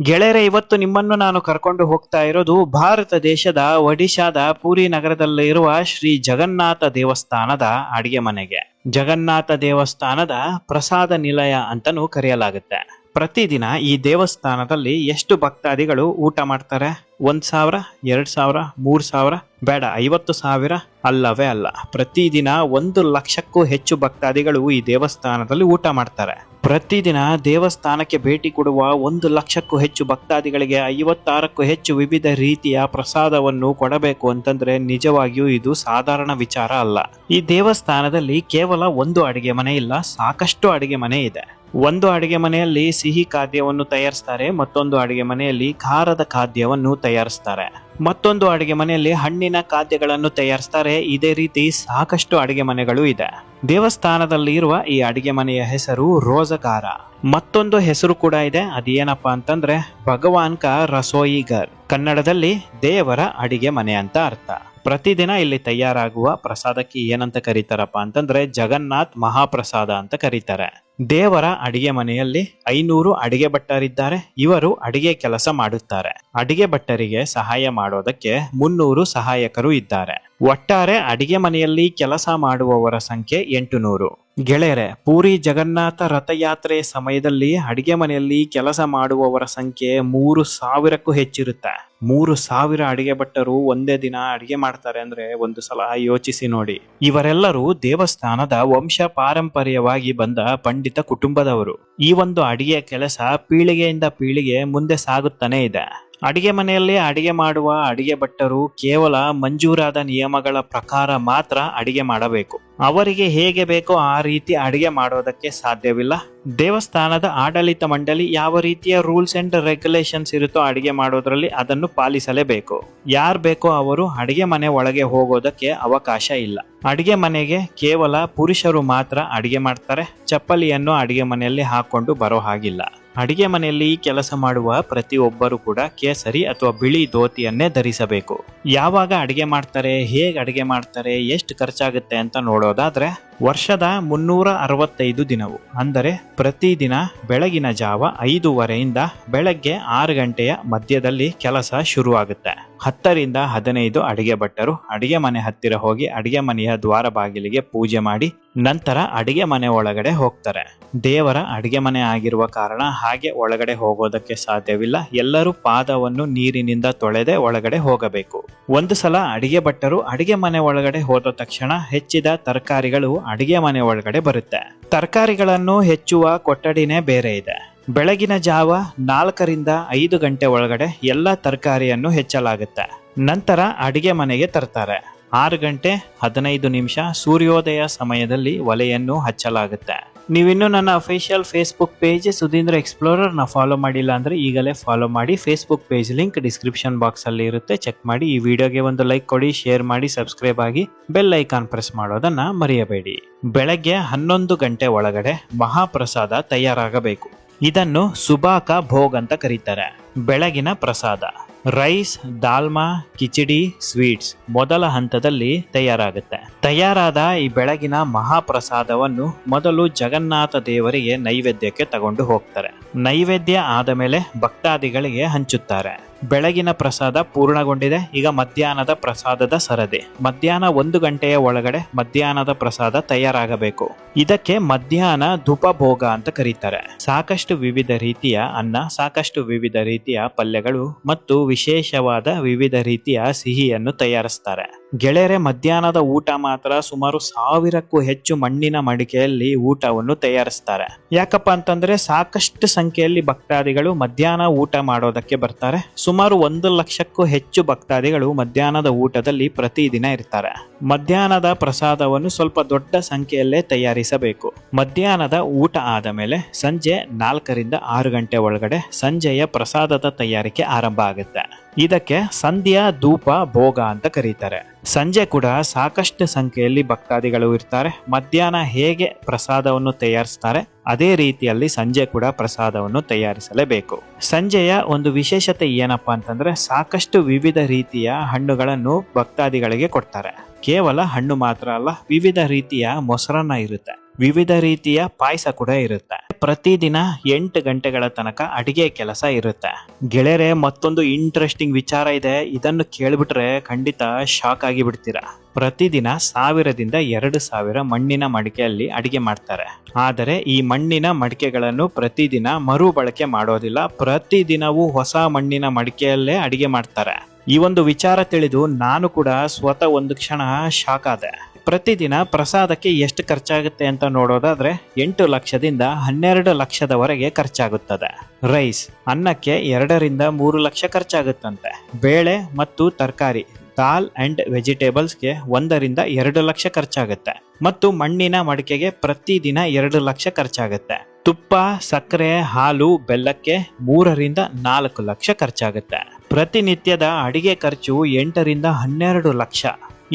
ಗೆಳೆಯರೆ, ಇವತ್ತು ನಿಮ್ಮನ್ನು ನಾನು ಕರ್ಕೊಂಡು ಹೋಗ್ತಾ ಇರೋದು ಭಾರತ ದೇಶದ ಒಡಿಶಾದ ಪುರಿ ನಗರದಲ್ಲಿರುವ ಶ್ರೀ ಜಗನ್ನಾಥ ದೇವಸ್ಥಾನದ ಅಡಿಗೆ ಮನೆಗೆ. ಜಗನ್ನಾಥ ದೇವಸ್ಥಾನದ ಪ್ರಸಾದ ನಿಲಯ ಅಂತನೂ ಕರೆಯಲಾಗುತ್ತೆ. ಪ್ರತಿದಿನ ಈ ದೇವಸ್ಥಾನದಲ್ಲಿ ಎಷ್ಟು ಭಕ್ತಾದಿಗಳು ಊಟ ಮಾಡ್ತಾರೆ? 1,000, 2,000, 3,000 ಬೇಡ, 50,000 ಅಲ್ಲವೇ ಅಲ್ಲ. ಪ್ರತಿದಿನ 1,00,000ಕ್ಕೂ ಹೆಚ್ಚು ಭಕ್ತಾದಿಗಳು ಈ ದೇವಸ್ಥಾನದಲ್ಲಿ ಊಟ ಮಾಡ್ತಾರೆ. ಪ್ರತಿದಿನ ದೇವಸ್ಥಾನಕ್ಕೆ ಭೇಟಿ ಕೊಡುವ 1,00,000ಕ್ಕೂ ಹೆಚ್ಚು ಭಕ್ತಾದಿಗಳಿಗೆ 56ಕ್ಕೂ ಹೆಚ್ಚು ವಿವಿಧ ರೀತಿಯ ಪ್ರಸಾದವನ್ನು ಕೊಡಬೇಕು ಅಂತಂದ್ರೆ ನಿಜವಾಗಿಯೂ ಇದು ಸಾಧಾರಣ ವಿಚಾರ ಅಲ್ಲ. ಈ ದೇವಸ್ಥಾನದಲ್ಲಿ ಕೇವಲ ಒಂದು ಅಡಿಗೆ ಮನೆ ಇಲ್ಲ, ಸಾಕಷ್ಟು ಅಡಿಗೆ ಮನೆ ಇದೆ. ಒಂದು ಅಡಿಗೆ ಮನೆಯಲ್ಲಿ ಸಿಹಿ ಖಾದ್ಯವನ್ನು ತಯಾರಿಸ್ತಾರೆ, ಮತ್ತೊಂದು ಅಡಿಗೆ ಮನೆಯಲ್ಲಿ ಖಾರದ ಖಾದ್ಯವನ್ನು ತಯಾರಿಸ್ತಾರೆ, ಮತ್ತೊಂದು ಅಡಿಗೆ ಮನೆಯಲ್ಲಿ ಹಣ್ಣಿನ ಖಾದ್ಯಗಳನ್ನು ತಯಾರಿಸ್ತಾರೆ. ಇದೇ ರೀತಿ ಸಾಕಷ್ಟು ಅಡಿಗೆ ಮನೆಗಳು ಇದೆ. ದೇವಸ್ಥಾನದಲ್ಲಿ ಇರುವ ಈ ಅಡಿಗೆ ಮನೆಯ ಹೆಸರು ರೋಜಗಾರ. ಮತ್ತೊಂದು ಹೆಸರು ಕೂಡ ಇದೆ, ಅದೇನಪ್ಪಾ ಅಂತಂದ್ರೆ ಭಗವಾನ್ ಕಾ ರಸೋಯಿಗರ್. ಕನ್ನಡದಲ್ಲಿ ದೇವರ ಅಡಿಗೆ ಮನೆ ಅಂತ ಅರ್ಥ. ಪ್ರತಿದಿನ ಇಲ್ಲಿ ತಯಾರಾಗುವ ಪ್ರಸಾದಕ್ಕೆ ಏನಂತ ಕರೀತಾರಪ್ಪ ಅಂತಂದ್ರೆ ಜಗನ್ನಾಥ್ ಮಹಾಪ್ರಸಾದ ಅಂತ ಕರೀತಾರೆ. ದೇವರ ಅಡಿಗೆ ಮನೆಯಲ್ಲಿ 500 ಅಡಿಗೆ ಭಟ್ಟರಿದ್ದಾರೆ. ಇವರು ಅಡಿಗೆ ಕೆಲಸ ಮಾಡುತ್ತಾರೆ. ಅಡಿಗೆ ಭಟ್ಟರಿಗೆ ಸಹಾಯ ಮಾಡೋದಕ್ಕೆ 300 ಸಹಾಯಕರು ಇದ್ದಾರೆ. ಒಟ್ಟಾರೆ ಅಡಿಗೆ ಮನೆಯಲ್ಲಿ ಕೆಲಸ ಮಾಡುವವರ ಸಂಖ್ಯೆ 800. ಗೆಳೆಯರೆ, ಪೂರಿ ಜಗನ್ನಾಥ ರಥಯಾತ್ರೆ ಸಮಯದಲ್ಲಿ ಅಡಿಗೆ ಮನೆಯಲ್ಲಿ ಕೆಲಸ ಮಾಡುವವರ ಸಂಖ್ಯೆ 3,000ಕ್ಕೂ ಹೆಚ್ಚಿರುತ್ತೆ. 3,000 ಅಡಿಗೆ ಭಟ್ಟರು ಒಂದೇ ದಿನ ಅಡಿಗೆ ಮಾಡ್ತಾರೆ ಅಂದ್ರೆ ಒಂದು ಸಲ ಯೋಚಿಸಿ ನೋಡಿ. ಇವರೆಲ್ಲರೂ ದೇವಸ್ಥಾನದ ವಂಶ ಪಾರಂಪರ್ಯವಾಗಿ ಬಂದ ಪಂಡಿತ ಕುಟುಂಬದವರು. ಈ ಒಂದು ಅಡಿಗೆ ಕೆಲಸ ಪೀಳಿಗೆಯಿಂದ ಪೀಳಿಗೆ ಮುಂದೆ ಸಾಗುತ್ತಾನೆ ಇದೆ. ಅಡಿಗೆ ಮನೆಯಲ್ಲಿ ಅಡಿಗೆ ಮಾಡುವ ಅಡಿಗೆ ಭಟ್ಟರು ಕೇವಲ ಮಂಜೂರಾದ ನಿಯಮಗಳ ಪ್ರಕಾರ ಮಾತ್ರ ಅಡಿಗೆ ಮಾಡಬೇಕು. ಅವರಿಗೆ ಹೇಗೆ ಬೇಕೋ ಆ ರೀತಿ ಅಡಿಗೆ ಮಾಡೋದಕ್ಕೆ ಸಾಧ್ಯವಿಲ್ಲ. ದೇವಸ್ಥಾನದ ಆಡಳಿತ ಮಂಡಳಿ ಯಾವ ರೀತಿಯ ರೂಲ್ಸ್ ಅಂಡ್ ರೆಗ್ಯುಲೇಷನ್ಸ್ ಇರುತ್ತೋ ಅಡಿಗೆ ಮಾಡೋದ್ರಲ್ಲಿ ಅದನ್ನು ಪಾಲಿಸಲೇಬೇಕು. ಯಾರು ಬೇಕೋ ಅವರು ಅಡಿಗೆ ಮನೆ ಒಳಗೆ ಹೋಗೋದಕ್ಕೆ ಅವಕಾಶ ಇಲ್ಲ. ಅಡಿಗೆ ಮನೆಗೆ ಕೇವಲ ಪುರುಷರು ಮಾತ್ರ ಅಡಿಗೆ ಮಾಡ್ತಾರೆ. ಚಪ್ಪಲಿಯನ್ನು ಅಡಿಗೆ ಮನೆಯಲ್ಲಿ ಹಾಕೊಂಡು ಬರೋ ಹಾಗಿಲ್ಲ. ಅಡಿಗೆ ಮನೆಯಲ್ಲಿ ಕೆಲಸ ಮಾಡುವ ಪ್ರತಿಯೊಬ್ಬರು ಕೂಡ ಕೇಸರಿ ಅಥವಾ ಬಿಳಿ ಧೋತಿಯನ್ನೇ ಧರಿಸಬೇಕು. ಯಾವಾಗ ಅಡಿಗೆ ಮಾಡ್ತಾರೆ, ಹೇಗೆ ಅಡಿಗೆ ಮಾಡ್ತಾರೆ, ಎಷ್ಟು ಖರ್ಚಾಗುತ್ತೆ ಅಂತ ನೋಡೋದಾದ್ರೆ ವರ್ಷದ 365 ದಿನವು ಅಂದರೆ ಪ್ರತಿದಿನ ಬೆಳಗಿನ ಜಾವ 5:30ಯಿಂದ ಬೆಳಗ್ಗೆ 6 ಗಂಟೆಯ ಮಧ್ಯದಲ್ಲಿ ಕೆಲಸ ಶುರುವಾಗುತ್ತೆ. 10 ರಿಂದ 15 ಅಡಿಗೆ ಭಟ್ಟರು ಅಡಿಗೆ ಮನೆ ಹತ್ತಿರ ಹೋಗಿ ಅಡಿಗೆ ಮನೆಯ ದ್ವಾರ ಬಾಗಿಲಿಗೆ ಪೂಜೆ ಮಾಡಿ ನಂತರ ಅಡಿಗೆ ಮನೆ ಒಳಗಡೆ ಹೋಗ್ತಾರೆ. ದೇವರ ಅಡಿಗೆ ಮನೆ ಆಗಿರುವ ಕಾರಣ ಹಾಗೆ ಒಳಗಡೆ ಹೋಗೋದಕ್ಕೆ ಸಾಧ್ಯವಿಲ್ಲ. ಎಲ್ಲರೂ ಪಾದವನ್ನು ನೀರಿನಿಂದ ತೊಳೆದೇ ಒಳಗಡೆ ಹೋಗಬೇಕು. ಒಂದು ಸಲ ಅಡಿಗೆ ಭಟ್ಟರು ಅಡಿಗೆ ಮನೆ ಒಳಗಡೆ ಹೋದ ತಕ್ಷಣ ಹೆಚ್ಚಿದ ತರಕಾರಿಗಳು ಅಡಿಗೆ ಮನೆ ಒಳಗಡೆ ಬರುತ್ತೆ. ತರಕಾರಿಗಳನ್ನು ಹೆಚ್ಚುವ ಕೊಠಡಿನೇ ಬೇರೆ ಇದೆ. ಬೆಳಗಿನ ಜಾವ 4 ರಿಂದ 5 ಗಂಟೆ ಒಳಗಡೆ ಎಲ್ಲ ತರಕಾರಿಯನ್ನು ಹೆಚ್ಚಲಾಗುತ್ತೆ. ನಂತರ ಅಡಿಗೆ ಮನೆಗೆ ತರ್ತಾರೆ. 6 ಗಂಟೆ 15 ನಿಮಿಷ ಸೂರ್ಯೋದಯ ಸಮಯದಲ್ಲಿ ಒಲೆಯನ್ನು ಹಚ್ಚಲಾಗುತ್ತೆ. ನೀವಿನ್ನೂ ನನ್ನ official Facebook page Sudheendra Explorer ನ ಫಾಲೋ ಮಾಡಿಲ್ಲ ಅಂದ್ರೆ ಈಗಲೇ ಫಾಲೋ ಮಾಡಿ. Facebook page link description box ಅಲ್ಲಿ ಇರುತ್ತೆ, ಚೆಕ್ ಮಾಡಿ. ಈ ವಿಡಿಯೋಗೆ ಒಂದು ಲೈಕ್ ಕೊಡಿ, ಶೇರ್ ಮಾಡಿ, ಸಬ್ಸ್ಕ್ರೈಬ್ ಆಗಿ, ಬೆಲ್ ಐಕಾನ್ ಪ್ರೆಸ್ ಮಾಡೋದನ್ನ ಮರೆಯಬೇಡಿ. ಬೆಳಗ್ಗೆ 11 ಗಂಟೆ ಒಳಗಡೆ ಮಹಾಪ್ರಸಾದ ತಯಾರಾಗಬೇಕು. ಇದನ್ನು ಸುಬಾಕ ಭೋಗ್ ಅಂತ ಕರೀತಾರೆ. ಬೆಳಗಿನ ಪ್ರಸಾದ ರೈಸ್, ದಾಲ್ಮಾ, ಕಿಚಡಿ, ಸ್ವೀಟ್ಸ್ ಮೊದಲ ಹಂತದಲ್ಲಿ ತಯಾರಾಗುತ್ತೆ. ತಯಾರಾದ ಈ ಬೆಳಗಿನ ಮಹಾಪ್ರಸಾದವನ್ನು ಮೊದಲು ಜಗನ್ನಾಥ ದೇವರಿಗೆ ನೈವೇದ್ಯಕ್ಕೆ ತಗೊಂಡು ಹೋಗ್ತಾರೆ. ನೈವೇದ್ಯ ಆದ ಮೇಲೆ ಭಕ್ತಾದಿಗಳಿಗೆ ಹಂಚುತ್ತಾರೆ. ಬೆಳಗಿನ ಪ್ರಸಾದ ಪೂರ್ಣಗೊಂಡಿದೆ. ಈಗ ಮಧ್ಯಾಹ್ನದ ಪ್ರಸಾದದ ಸರದಿ. ಮಧ್ಯಾಹ್ನ 1 ಗಂಟೆಯ ಒಳಗಡೆ ಮಧ್ಯಾಹ್ನದ ಪ್ರಸಾದ ತಯಾರಾಗಬೇಕು. ಇದಕ್ಕೆ ಮಧ್ಯಾಹ್ನ ಧೂಪಭೋಗ ಅಂತ ಕರೀತಾರೆ. ಸಾಕಷ್ಟು ವಿವಿಧ ರೀತಿಯ ಅನ್ನ, ಸಾಕಷ್ಟು ವಿವಿಧ ರೀತಿಯ ಪಲ್ಯಗಳು ಮತ್ತು ವಿಶೇಷವಾದ ವಿವಿಧ ರೀತಿಯ ಸಿಹಿಯನ್ನು ತಯಾರಿಸ್ತಾರೆ. ಗೆಳೆಯರೆ, ಮಧ್ಯಾಹ್ನದ ಊಟ ಮಾತ್ರ ಸುಮಾರು 1000ಕ್ಕೂ ಹೆಚ್ಚು ಮಣ್ಣಿನ ಮಡಿಕೆಯಲ್ಲಿ ಊಟವನ್ನು ತಯಾರಿಸ್ತಾರೆ. ಯಾಕಪ್ಪ ಅಂತಂದ್ರೆ ಸಾಕಷ್ಟು ಸಂಖ್ಯೆಯಲ್ಲಿ ಭಕ್ತಾದಿಗಳು ಮಧ್ಯಾಹ್ನ ಊಟ ಮಾಡೋದಕ್ಕೆ ಬರ್ತಾರೆ. ಸುಮಾರು 1,00,000ಕ್ಕೂ ಹೆಚ್ಚು ಭಕ್ತಾದಿಗಳು ಮಧ್ಯಾಹ್ನದ ಊಟದಲ್ಲಿ ಪ್ರತಿದಿನ ಇರ್ತಾರೆ. ಮಧ್ಯಾಹ್ನದ ಪ್ರಸಾದವನ್ನು ಸ್ವಲ್ಪ ದೊಡ್ಡ ಸಂಖ್ಯೆಯಲ್ಲೇ ತಯಾರಿಸಬೇಕು. ಮಧ್ಯಾಹ್ನದ ಊಟ ಆದ ಮೇಲೆ ಸಂಜೆ 4 ರಿಂದ 6 ಗಂಟೆ ಒಳಗಡೆ ಸಂಜೆಯ ಪ್ರಸಾದದ ತಯಾರಿಕೆ ಆರಂಭ ಆಗುತ್ತೆ. ಇದಕ್ಕೆ ಸಂಧ್ಯಾ ಧೂಪ ಭೋಗ ಅಂತ ಕರೀತಾರೆ. ಸಂಜೆ ಕೂಡ ಸಾಕಷ್ಟು ಸಂಖ್ಯೆಯಲ್ಲಿ ಭಕ್ತಾದಿಗಳು ಇರ್ತಾರೆ. ಮಧ್ಯಾಹ್ನ ಹೇಗೆ ಪ್ರಸಾದವನ್ನು ತಯಾರಿಸ್ತಾರೆ ಅದೇ ರೀತಿಯಲ್ಲಿ ಸಂಜೆ ಕೂಡ ಪ್ರಸಾದವನ್ನು ತಯಾರಿಸಲೇಬೇಕು. ಸಂಜೆಯ ಒಂದು ವಿಶೇಷತೆ ಏನಪ್ಪಾ ಅಂತಂದ್ರೆ ಸಾಕಷ್ಟು ವಿವಿಧ ರೀತಿಯ ಹಣ್ಣುಗಳನ್ನು ಭಕ್ತಾದಿಗಳಿಗೆ ಕೊಡ್ತಾರೆ. ಕೇವಲ ಹಣ್ಣು ಮಾತ್ರ ಅಲ್ಲ, ವಿವಿಧ ರೀತಿಯ ಮೊಸರನ್ನ ಇರುತ್ತೆ, ವಿವಿಧ ರೀತಿಯ ಪಾಯಸ ಕೂಡ ಇರುತ್ತೆ. ಪ್ರತಿದಿನ 8 ಗಂಟೆಗಳ ತನಕ ಅಡಿಗೆ ಕೆಲಸ ಇರುತ್ತೆ. ಗೆಳೆಯರೆ, ಮತ್ತೊಂದು ಇಂಟ್ರೆಸ್ಟಿಂಗ್ ವಿಚಾರ ಇದೆ. ಇದನ್ನು ಕೇಳ್ಬಿಟ್ರೆ ಖಂಡಿತ ಶಾಕ್ ಆಗಿ ಬಿಡ್ತೀರಾ. ಪ್ರತಿದಿನ 1000ದಿಂದ 2000 ಮಣ್ಣಿನ ಮಡಿಕೆಯಲ್ಲಿ ಅಡಿಗೆ ಮಾಡ್ತಾರೆ. ಆದರೆ ಈ ಮಣ್ಣಿನ ಮಡಿಕೆಗಳನ್ನು ಪ್ರತಿದಿನ ಮರುಬಳಕೆ ಮಾಡೋದಿಲ್ಲ. ಪ್ರತಿದಿನವೂ ಹೊಸ ಮಣ್ಣಿನ ಮಡಿಕೆಯಲ್ಲೇ ಅಡಿಗೆ ಮಾಡ್ತಾರೆ. ಈ ಒಂದು ವಿಚಾರ ತಿಳಿದು ನಾನು ಕೂಡ ಸ್ವತಃ ಒಂದು ಕ್ಷಣ ಶಾಕ್ ಆದೆ. ಪ್ರತಿದಿನ ಪ್ರಸಾದಕ್ಕೆ ಎಷ್ಟು ಖರ್ಚಾಗುತ್ತೆ ಅಂತ ನೋಡೋದಾದ್ರೆ 8 ಲಕ್ಷದಿಂದ 12 ಲಕ್ಷದವರೆಗೆ ಖರ್ಚಾಗುತ್ತದೆ. ರೈಸ್, ಅನ್ನಕ್ಕೆ 2 ರಿಂದ 3 ಲಕ್ಷ ಖರ್ಚಾಗುತ್ತಂತೆ. ಬೇಳೆ ಮತ್ತು ತರಕಾರಿ, ದಾಲ್ ಅಂಡ್ ವೆಜಿಟೇಬಲ್ಸ್ಗೆ 1 ರಿಂದ 2 ಲಕ್ಷ ಖರ್ಚಾಗುತ್ತೆ. ಮತ್ತು ಮಣ್ಣಿನ ಮಡಿಕೆಗೆ ಪ್ರತಿದಿನ 2 ಲಕ್ಷ ಖರ್ಚಾಗುತ್ತೆ. ತುಪ್ಪ, ಸಕ್ಕರೆ, ಹಾಲು, ಬೆಲ್ಲಕ್ಕೆ 3 ರಿಂದ 4 ಲಕ್ಷ ಖರ್ಚಾಗುತ್ತೆ. ಪ್ರತಿನಿತ್ಯದ ಅಡಿಗೆ ಖರ್ಚು 8 ರಿಂದ 12 ಲಕ್ಷ.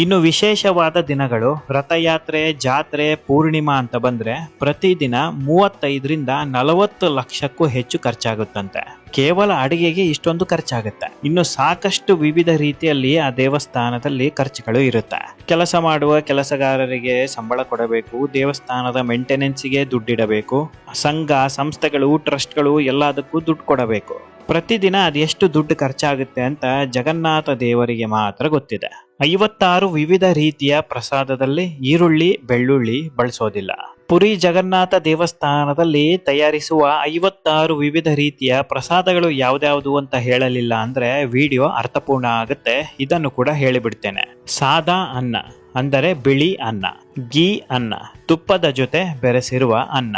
ಇನ್ನು ವಿಶೇಷವಾದ ದಿನಗಳು, ರಥಯಾತ್ರೆ, ಜಾತ್ರೆ, ಪೂರ್ಣಿಮಾ ಅಂತ ಬಂದ್ರೆ ಪ್ರತಿದಿನ 35 ರಿಂದ 40 ಲಕ್ಷಕ್ಕೂ ಹೆಚ್ಚು ಖರ್ಚಾಗುತ್ತಂತೆ. ಕೇವಲ ಅಡಿಗೆಗೆ ಇಷ್ಟೊಂದು ಖರ್ಚಾಗುತ್ತೆ. ಇನ್ನು ಸಾಕಷ್ಟು ವಿವಿಧ ರೀತಿಯಲ್ಲಿ ಆ ದೇವಸ್ಥಾನದಲ್ಲಿ ಖರ್ಚುಗಳು ಇರುತ್ತೆ. ಕೆಲಸ ಮಾಡುವ ಕೆಲಸಗಾರರಿಗೆ ಸಂಬಳ ಕೊಡಬೇಕು, ದೇವಸ್ಥಾನದ ಮೇಂಟೆನೆನ್ಸ್ಗೆ ದುಡ್ಡಿಡಬೇಕು, ಸಂಘ ಸಂಸ್ಥೆಗಳು ಟ್ರಸ್ಟ್ಗಳು ಎಲ್ಲದಕ್ಕೂ ದುಡ್ಡು ಕೊಡಬೇಕು. ಪ್ರತಿದಿನ ಅದೆಷ್ಟು ದುಡ್ಡು ಖರ್ಚಾಗುತ್ತೆ ಅಂತ ಜಗನ್ನಾಥ ದೇವರಿಗೆ ಮಾತ್ರ ಗೊತ್ತಿದೆ. 56 ವಿವಿಧ ರೀತಿಯ ಪ್ರಸಾದದಲ್ಲಿ ಈರುಳ್ಳಿ, ಬೆಳ್ಳುಳ್ಳಿ ಬಳಸೋದಿಲ್ಲ. ಪುರಿ ಜಗನ್ನಾಥ ದೇವಸ್ಥಾನದಲ್ಲಿ ತಯಾರಿಸುವ 56 ವಿವಿಧ ರೀತಿಯ ಪ್ರಸಾದಗಳು ಯಾವ್ದ್ಯಾವ್ದು ಅಂತ ಹೇಳಲಿಲ್ಲ ಅಂದ್ರೆ ವಿಡಿಯೋ ಅರ್ಥಪೂರ್ಣ ಆಗುತ್ತೆ. ಇದನ್ನು ಕೂಡ ಹೇಳಿಬಿಡ್ತೇನೆ. ಸಾದಾ ಅನ್ನ ಅಂದರೆ ಬಿಳಿ ಅನ್ನ, ಗೀ ಅನ್ನ, ತುಪ್ಪದ ಜೊತೆ ಬೆರೆಸಿರುವ ಅನ್ನ.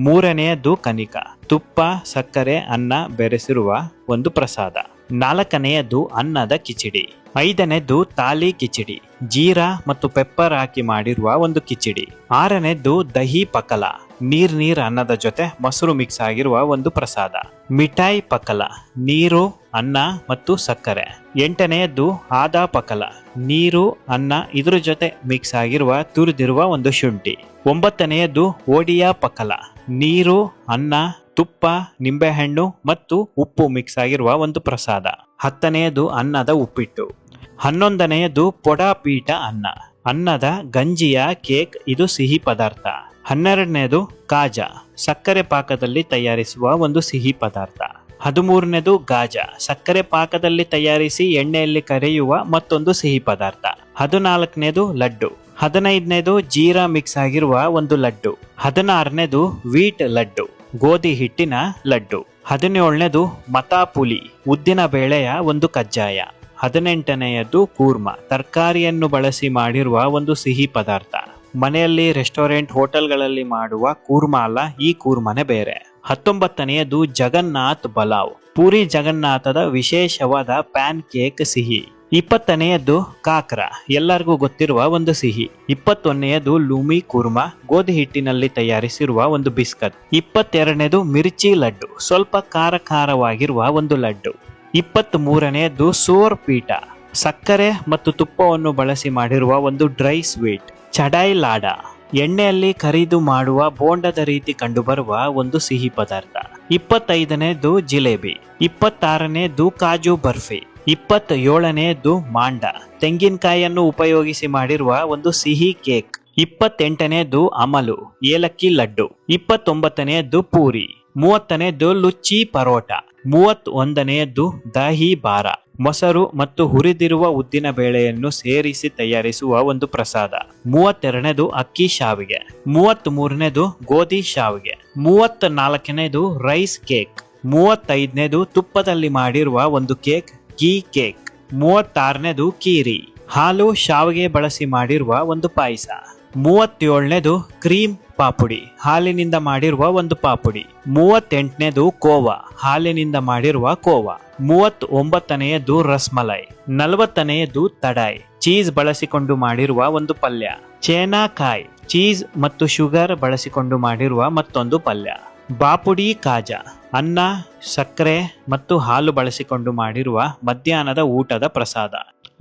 3ನೇಯದ್ದು ಕನಿಕ, ತುಪ್ಪ, ಸಕ್ಕರೆ, ಅನ್ನ ಬೆರೆಸಿರುವ ಒಂದು ಪ್ರಸಾದ. 4ನೇಯದ್ದು ಅನ್ನದ ಕಿಚಡಿ. 5ನೇದ್ದು ತಾಲಿ ಕಿಚಡಿ, ಜೀರಾ ಮತ್ತು ಪೆಪ್ಪರ್ ಹಾಕಿ ಮಾಡಿರುವ ಒಂದು ಕಿಚಡಿ. 6ನೇದ್ದು ದಹಿ ಪಕಲ, ನೀರ್ ಅನ್ನದ ಜೊತೆ ಮೊಸರು ಮಿಕ್ಸ್ ಆಗಿರುವ ಒಂದು ಪ್ರಸಾದ. ಮಿಠಾಯಿ ಪಕಲ, ನೀರು, ಅನ್ನ ಮತ್ತು ಸಕ್ಕರೆ. 8ನೇಯದ್ದು ಆದಾ ಪಕಲ, ನೀರು, ಅನ್ನ ಇದ್ರ ಜೊತೆ ಮಿಕ್ಸ್ ಆಗಿರುವ ತುರಿದಿರುವ ಒಂದು ಶುಂಠಿ. 9ನೇಯದ್ದು ಓಡಿಯಾ ಪಕಲ, ನೀರು, ಅನ್ನ, ತುಪ್ಪ, ನಿಂಬೆಹಣ್ಣು ಮತ್ತು ಉಪ್ಪು ಮಿಕ್ಸ್ ಆಗಿರುವ ಒಂದು ಪ್ರಸಾದ. 10ನೇಯದು ಅನ್ನದ ಉಪ್ಪಿಟ್ಟು. 11ನೇಯದು ಪೊಡಾಪೀಠ ಅನ್ನ, ಅನ್ನದ ಗಂಜಿಯ ಕೇಕ್, ಇದು ಸಿಹಿ ಪದಾರ್ಥ. 12ನೇದು ಕಾಜಾ, ಸಕ್ಕರೆ ಪಾಕದಲ್ಲಿ ತಯಾರಿಸುವ ಒಂದು ಸಿಹಿ ಪದಾರ್ಥ. 13ನೇದು ಗಾಜಾ, ಸಕ್ಕರೆ ಪಾಕದಲ್ಲಿ ತಯಾರಿಸಿ ಎಣ್ಣೆಯಲ್ಲಿ ಕರೆಯುವ ಮತ್ತೊಂದು ಸಿಹಿ ಪದಾರ್ಥ. 14ನೇದು ಲಡ್ಡು. 15ನೇದು ಜೀರಾ ಮಿಕ್ಸ್ ಆಗಿರುವ ಒಂದು ಲಡ್ಡು. 16ನೇದು ವೀಟ್ ಲಡ್ಡು, ಗೋಧಿ ಹಿಟ್ಟಿನ ಲಡ್ಡು. 17ನೇದು ಮತಾಪುಲಿ, ಉದ್ದಿನ ಬೇಳೆಯ ಒಂದು ಕಜ್ಜಾಯ. 18ನೇಯದ್ದು ಕೂರ್ಮ, ತರಕಾರಿಯನ್ನು ಬಳಸಿ ಮಾಡಿರುವ ಒಂದು ಸಿಹಿ ಪದಾರ್ಥ. ಮನೆಯಲ್ಲಿ ರೆಸ್ಟೋರೆಂಟ್ ಹೋಟೆಲ್ಗಳಲ್ಲಿ ಮಾಡುವ ಕೂರ್ಮ ಅಲ್ಲ, ಈ ಕೂರ್ಮನೆ ಬೇರೆ. 19ನೇಯದು ಜಗನ್ನಾಥ್ ಬಲಾವ್, ಪೂರಿ ಜಗನ್ನಾಥದ ವಿಶೇಷವಾದ ಪ್ಯಾನ್ ಕೇಕ್ ಸಿಹಿ. 20ನೇಯದ್ದು ಕಾಕ್ರ, ಎಲ್ಲರಿಗೂ ಗೊತ್ತಿರುವ ಒಂದು ಸಿಹಿ. 21ನೇಯದು ಲೂಮಿ ಕೂರ್ಮ, ಗೋಧಿ ಹಿಟ್ಟಿನಲ್ಲಿ ತಯಾರಿಸಿರುವ ಒಂದು ಬಿಸ್ಕತ್. 22ನೇದು ಮಿರ್ಚಿ ಲಡ್ಡು, ಸ್ವಲ್ಪ ಖಾರವಾಗಿರುವ ಒಂದು ಲಡ್ಡು. 23ನೇಯದ್ದು ಸೋರ್ ಪೀಠ, ಸಕ್ಕರೆ ಮತ್ತು ತುಪ್ಪವನ್ನು ಬಳಸಿ ಮಾಡಿರುವ ಒಂದು ಡ್ರೈ ಸ್ವೀಟ್. ಚಡಾಯಿ ಲಾಡ, ಎಣ್ಣೆಯಲ್ಲಿ ಕರಿದು ಮಾಡುವ ಬೋಂಡದ ರೀತಿ ಕಂಡುಬರುವ ಒಂದು ಸಿಹಿ ಪದಾರ್ಥ. 25ನೇದು ಜಿಲೇಬಿ. 26ನೇದು ಕಾಜು ಬರ್ಫಿ. 27ನೇದು ಮಾಂಡ, ತೆಂಗಿನಕಾಯಿಯನ್ನು ಉಪಯೋಗಿಸಿ ಮಾಡಿರುವ ಒಂದು ಸಿಹಿ ಕೇಕ್. 28ನೇದು ಅಮಲು, ಏಲಕ್ಕಿ ಲಡ್ಡು. 29ನೇದು ಪೂರಿ. 30ನೇದು ಲುಚ್ಚಿ ಪರೋಟ. 31ನೇದು ದಹಿ ಬಾರ, ಮೊಸರು ಮತ್ತು ಹುರಿದಿರುವ ಉದ್ದಿನ ಬೇಳೆಯನ್ನು ಸೇರಿಸಿ ತಯಾರಿಸುವ ಒಂದು ಪ್ರಸಾದ. 32ನೇದು ಅಕ್ಕಿ ಶಾವಿಗೆ. 33ನೇದು ಗೋಧಿ ಶಾವಿಗೆ. 34ನೇದು ರೈಸ್ ಕೇಕ್. 35ನೇದು ತುಪ್ಪದಲ್ಲಿ ಮಾಡಿರುವ ಒಂದು ಕೇಕ್, ಗೀ ಕೇಕ್. 36ನೇದು ಕೀರಿ, ಹಾಲು ಶಾವಿಗೆ ಬಳಸಿ ಮಾಡಿರುವ ಒಂದು ಪಾಯಸ. 37ನೇದು ಕ್ರೀಮ್ ಪಾಪುಡಿ, ಹಾಲಿನಿಂದ ಮಾಡಿರುವ ಒಂದು ಪಾಪುಡಿ. 38ನೇದು ಕೋವಾ, ಹಾಲಿನಿಂದ ಮಾಡಿರುವ ಕೋವಾ. 39ನೇಯದು ರಸ್ಮಲೈ. 40ನೇಯದು ತಡಾಯ್, ಚೀಸ್ ಬಳಸಿಕೊಂಡು ಮಾಡಿರುವ ಒಂದು ಪಲ್ಯ. ಚೇನಾಕಾಯ್, ಚೀಸ್ ಮತ್ತು ಶುಗರ್ ಬಳಸಿಕೊಂಡು ಮಾಡಿರುವ ಮತ್ತೊಂದು ಪಲ್ಯ. ಬಾಪುಡಿ ಕಾಜಾ, ಅನ್ನ, ಸಕ್ಕರೆ ಮತ್ತು ಹಾಲು ಬಳಸಿಕೊಂಡು ಮಾಡಿರುವ ಮಧ್ಯಾಹ್ನದ ಊಟದ ಪ್ರಸಾದ.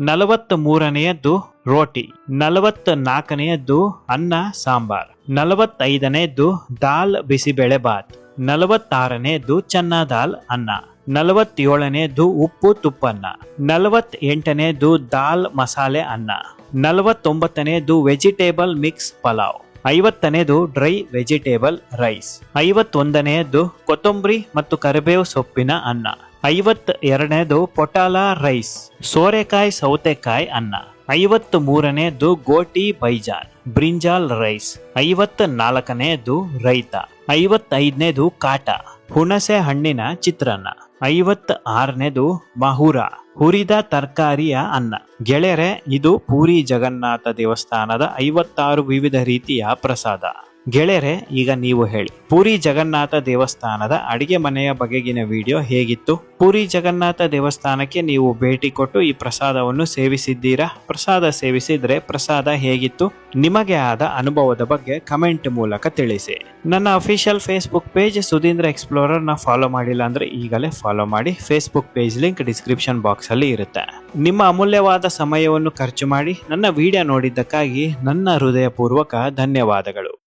43ನೇಯದ್ದು ರೋಟಿ. 44ನೇಯದ್ದು ಅನ್ನ ಸಾಂಬಾರ್. 45ನೇಯದ್ದು ದಾಲ್ ಬಿಸಿಬೇಳೆ ಬಾತ್. 46ನೇಯದ್ದು ಚನ್ನಾ ದಾಲ್ ಅನ್ನ. 47ನೇಯದ್ದು ಉಪ್ಪು ತುಪ್ಪನ್ನ. 48ನೇಯದ್ದು ದಾಲ್ ಮಸಾಲೆ ಅನ್ನ. 49ನೇಯದ್ದು ವೆಜಿಟೇಬಲ್ ಮಿಕ್ಸ್ ಪಲಾವ್. 50ನೇದು ಡ್ರೈ ವೆಜಿಟೇಬಲ್ ರೈಸ್. 51ನೇದು ಕೊತ್ತಂಬರಿ ಮತ್ತು ಕರಿಬೇವು ಸೊಪ್ಪಿನ ಅನ್ನ. 52ನೇದು ಪೊಟಾಲ ರೈಸ್, ಸೋರೆಕಾಯಿ ಸೌತೆಕಾಯಿ ಅನ್ನ. 53ನೇದು ಗೋಟಿ ಬೈಜಾನ್, ಬ್ರಿಂಜಾಲ್ ರೈಸ್. 54ನೇದು ರೈತ. 55ನೇದು ಕಾಟ, ಹುಣಸೆ ಹಣ್ಣಿನ ಚಿತ್ರಾನ್ನ. 56ನೇದು ಮಹುರ, ಹುರಿದ ತರಕಾರಿಯ ಅನ್ನ. ಗೆಳೆಯರೆ, ಇದು ಪೂರಿ ಜಗನ್ನಾಥ ದೇವಸ್ಥಾನದ 56 ವಿವಿಧ ರೀತಿಯ ಪ್ರಸಾದ. ಗೆಳೆಯರೆ, ಈಗ ನೀವು ಹೇಳಿ, ಪೂರಿ ಜಗನ್ನಾಥ ದೇವಸ್ಥಾನದ ಅಡಿಗೆ ಮನೆಯ ಬಗೆಗಿನ ವಿಡಿಯೋ ಹೇಗಿತ್ತು? ಪೂರಿ ಜಗನ್ನಾಥ ದೇವಸ್ಥಾನಕ್ಕೆ ನೀವು ಭೇಟಿ ಕೊಟ್ಟು ಈ ಪ್ರಸಾದವನ್ನು ಸೇವಿಸಿದ್ದೀರಾ? ಪ್ರಸಾದ ಸೇವಿಸಿದ್ರೆ ಪ್ರಸಾದ ಹೇಗಿತ್ತು? ನಿಮಗೆ ಆದ ಅನುಭವದ ಬಗ್ಗೆ ಕಮೆಂಟ್ ಮೂಲಕ ತಿಳಿಸಿ. ನನ್ನ official Facebook page Sudheendra Explorer ನ ಫಾಲೋ ಮಾಡಿಲ್ಲ ಅಂದ್ರೆ ಈಗಲೇ ಫಾಲೋ ಮಾಡಿ. Facebook page link description box ಅಲ್ಲಿ ಇರುತ್ತೆ. ನಿಮ್ಮ ಅಮೂಲ್ಯವಾದ ಸಮಯವನ್ನು ಖರ್ಚು ಮಾಡಿ ನನ್ನ ವಿಡಿಯೋ ನೋಡಿದ್ದಕ್ಕಾಗಿ ನನ್ನ ಹೃದಯಪೂರ್ವಕ ಧನ್ಯವಾದಗಳು.